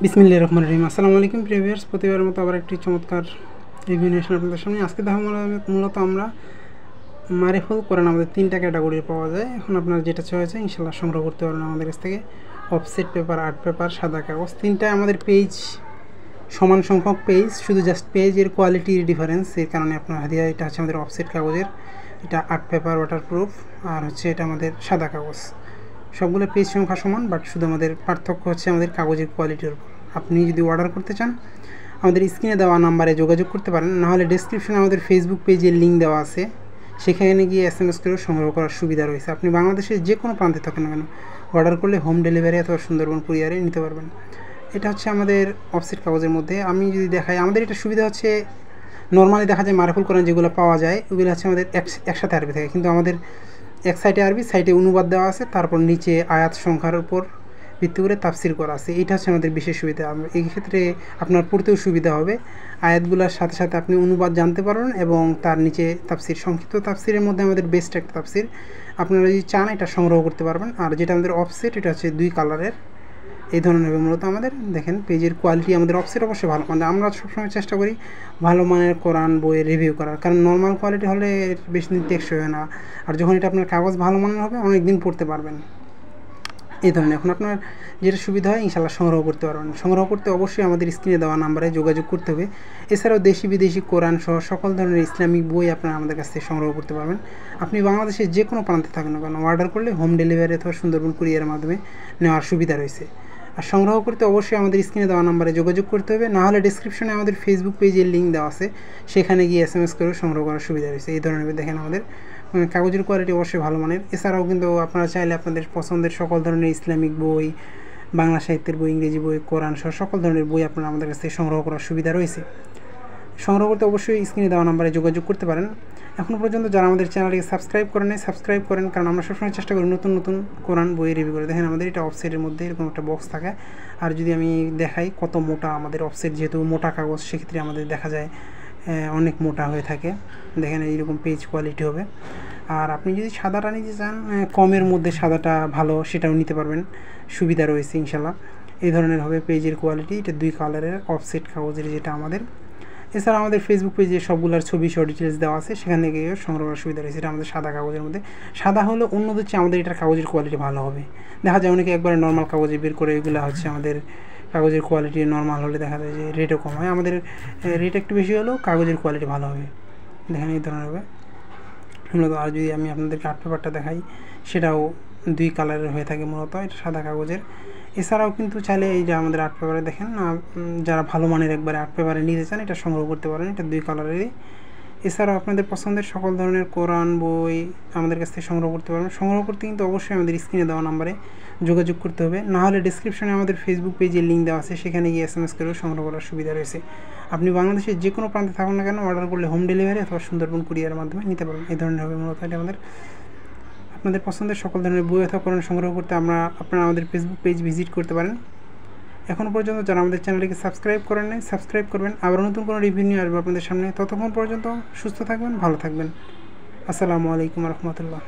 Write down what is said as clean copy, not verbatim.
বিসমিল্লাহির রহমানির রহিম। আসসালামু আলাইকুম প্রিয় ভিউয়ার্স, প্রতিবারের মতো আবার একটি চমৎকার রিভিউ নিয়ে আসলাম আপনাদের সামনে। আজকে দেখা মূলত আমরা মারিফুল কোরআন আমাদের 3টা ক্যাটাগরির পাওয়া যায়। এখন আপনার যেটা চাইছে ইনশাল্লাহ সংগ্রহ করতে পারেন আমাদের কাছ থেকে। অফসেট পেপার, আর্ট পেপার, সাদা কাগজ, 3টায় আমাদের পেজ সমান সংখ্যক পেজ, শুধু জাস্ট পেজের কোয়ালিটির ডিফারেন্স। এর কারণে আপনার হাদিয়া এটা হচ্ছে আমাদের অফসেট কাগজের, এটা আর্ট পেপার ওয়াটারপ্রুফ, আর হচ্ছে এটা আমাদের সাদা কাগজ। সবগুলো পেজ সংখ্যা সমান, বাট শুধু আমাদের পার্থক্য হচ্ছে আমাদের কাগজের কোয়ালিটির উপর। আপনি যদি অর্ডার করতে চান আমাদের স্ক্রিনে দেওয়া নাম্বারে যোগাযোগ করতে পারেন, নাহলে ডেসক্রিপশনে আমাদের ফেসবুক পেজের লিঙ্ক দেওয়া আছে, সেখানে গিয়ে SMS করেও সংগ্রহ করার সুবিধা রয়েছে। আপনি বাংলাদেশের যে কোনো প্রান্তে থাকেন না কেন অর্ডার করলে হোম ডেলিভারি অথবা সুন্দরবন কুরিয়ারে নিতে পারবেন। এটা হচ্ছে আমাদের অফসেট কাগজের মধ্যে। আমি যদি দেখাই, আমাদের এটা সুবিধা হচ্ছে নর্মালি দেখা যায় মারিফুল কোরআন যেগুলো পাওয়া যায় ওগুলো হচ্ছে আমাদের একসাথে আরবি থাকে, কিন্তু আমাদের এক সাইডে আরবি, সাইডে অনুবাদ দেওয়া আছে, তারপর নিচে আয়াত সংখ্যার উপর ভিত্তি করে তাফসির করা আছে। এটা হচ্ছে আমাদের বিশেষ সুবিধা। এই ক্ষেত্রে আপনার পড়তেও সুবিধা হবে, আয়াতগুলোর সাথে সাথে আপনি অনুবাদ জানতে পারবেন এবং তার নিচে তাফসির, সংক্ষিপ্ত তাফসিরের মধ্যে আমাদের বেস্ট একটা তাফসির। আপনারা যদি চান এটা সংগ্রহ করতে পারবেন। আর যেটা আমাদের অফসেট, এটা হচ্ছে 2 কালারের, এই ধরনের হবে মূলত আমাদের। দেখেন পেজের কোয়ালিটি আমাদের অফসেট অবশ্যই ভালো, মানে আমরা সবসময় চেষ্টা করি ভালো মানের কোরআন বইয়ের রিভিউ করার, কারণ নর্মাল কোয়ালিটি হলে বেশি দিন টেকসই হয় না। আর যখন এটা আপনার কাগজ ভালো মানের হবে অনেক দিন পড়তে পারবেন এই ধরনের। এখন আপনার যেটা সুবিধা হয় ইনশাল্লাহ সংগ্রহ করতে পারবেন। সংগ্রহ করতে অবশ্যই আমাদের স্ক্রিনে দেওয়া নাম্বারে যোগাযোগ করতে হবে। এছাড়াও দেশি বিদেশি কোরআন সহ সকল ধরনের ইসলামিক বই আপনারা আমাদের কাছ থেকে সংগ্রহ করতে পারবেন। আপনি বাংলাদেশের যে কোনো প্রান্তে থাকেন না কেন অর্ডার করলে হোম ডেলিভারি অথবা সুন্দরবন কুরিয়ারের মাধ্যমে নেওয়ার সুবিধা রয়েছে। আর সংগ্রহ করতে অবশ্যই আমাদের স্ক্রিনে দেওয়া নাম্বারে যোগাযোগ করতে হবে, নাহলে ডিসক্রিপশনে আমাদের ফেসবুক পেজের লিঙ্ক দেওয়া আছে, সেখানে গিয়ে SMS করে সংগ্রহ করার সুবিধা রয়েছে। এই ধরনের দেখেন আমাদের কাগজের কোয়ালিটি অবশ্যই ভালো মানের। এছাড়াও কিন্তু আপনারা চাইলে আপনাদের পছন্দের সকল ধরনের ইসলামিক বই, বাংলা সাহিত্যের বই, ইংরেজি বই, কোরআন সহ সকল ধরনের বই আপনারা আমাদের কাছ থেকে সংগ্রহ করার সুবিধা রয়েছে। সংগ্রহ করতে অবশ্যই স্ক্রিনে দেওয়া নাম্বারে যোগাযোগ করতে পারেন। এখনও পর্যন্ত যারা আমাদের চ্যানেলটিকে সাবস্ক্রাইব করেন নাই, সাবস্ক্রাইব করেন, কারণ আমরা সবসময় চেষ্টা করি নতুন নতুন কোরআন বই রিভিউ করে। দেখেন আমাদের এটা অফসেটের মধ্যে এরকম একটা বক্স থাকে। আর যদি আমি দেখাই কত মোটা আমাদের অফসেট, যেহেতু মোটা কাগজ সেক্ষেত্রে আমাদের দেখা যায় অনেক মোটা হয়ে থাকে। দেখেন এইরকম পেজ কোয়ালিটি হবে। আর আপনি যদি সাদাটা নিতে চান কমের মধ্যে সাদাটা ভালো, সেটাও নিতে পারবেন, সুবিধা রয়েছে ইনশাল্লাহ। এই ধরনের হবে পেজের কোয়ালিটি। এটা 2 কালারের অফসেট কাগজের যেটা আমাদের। এছাড়া আমাদের ফেসবুক পেজে সবগুলোর ছবি সহ ডিটেলস দেওয়া আছে, সেখান থেকে সংগ্রহ করার সুবিধা রয়েছে। এটা আমাদের সাদা কাগজের মধ্যে। সাদা হলে অন্যদের চেয়ে আমাদের এটার কাগজের কোয়ালিটি ভালো হবে। দেখা যায় অনেকে একবারে নর্মাল কাগজে বের করে, এগুলো হচ্ছে আমাদের কাগজের কোয়ালিটি নর্মাল হলে দেখা যায় যে রেটও কম হয়। আমাদের রেট একটু বেশি হলেও কাগজের কোয়ালিটি ভালো হবে। দেখেন এই ধরনের হবে মূলত। আর যদি আমি আপনাদেরকে আর্ট পেপারটা দেখাই, সেটাও 2 কালারের হয়ে থাকে মূলত, এটা সাদা কাগজের। এছাড়াও কিন্তু চাইলে এই যে আমাদের আর্ট পেপারে দেখেন, যারা ভালো মানের একবারে আর্ট পেপারে নিতে চান এটা সংগ্রহ করতে পারেন, এটা 2 কালারেরই। এছাড়াও আপনাদের পছন্দের সকল ধরনের কোরআন বই আমাদের কাছ থেকে সংগ্রহ করতে পারবেন। সংগ্রহ করতে কিন্তু অবশ্যই আমাদের স্ক্রিনে দেওয়া নাম্বারে যোগাযোগ করতে হবে, নাহলে ডিসক্রিপশনে আমাদের ফেসবুক পেজের লিঙ্ক দেওয়া আছে, সেখানে গিয়ে SMS করেও সংগ্রহ করার সুবিধা রয়েছে। আপনি বাংলাদেশের যে কোনো প্রান্তে থাকুন না কেন অর্ডার করলে হোম ডেলিভারি অথবা সুন্দরবন কুরিয়ারের মাধ্যমে নিতে পারবেন। এই ধরনের হবে মূলত এটা আমাদের। আপনাদের পছন্দের সকল ধরনের বই অথবা কোরআন সংগ্রহ করতে আপনারা আমাদের ফেসবুক পেজ ভিজিট করতে পারেন। এখনও পর্যন্ত যারা আমাদের চ্যানেলটিকে সাবস্ক্রাইব করেন নাই, সাবস্ক্রাইব করবেন। আবার নতুন কোনো রিভিউ নিয়ে আসবো আপনাদের সামনে। ততক্ষণ পর্যন্ত সুস্থ থাকবেন, ভালো থাকবেন। আসসালামু আলাইকুম রহমতুল্লাহ।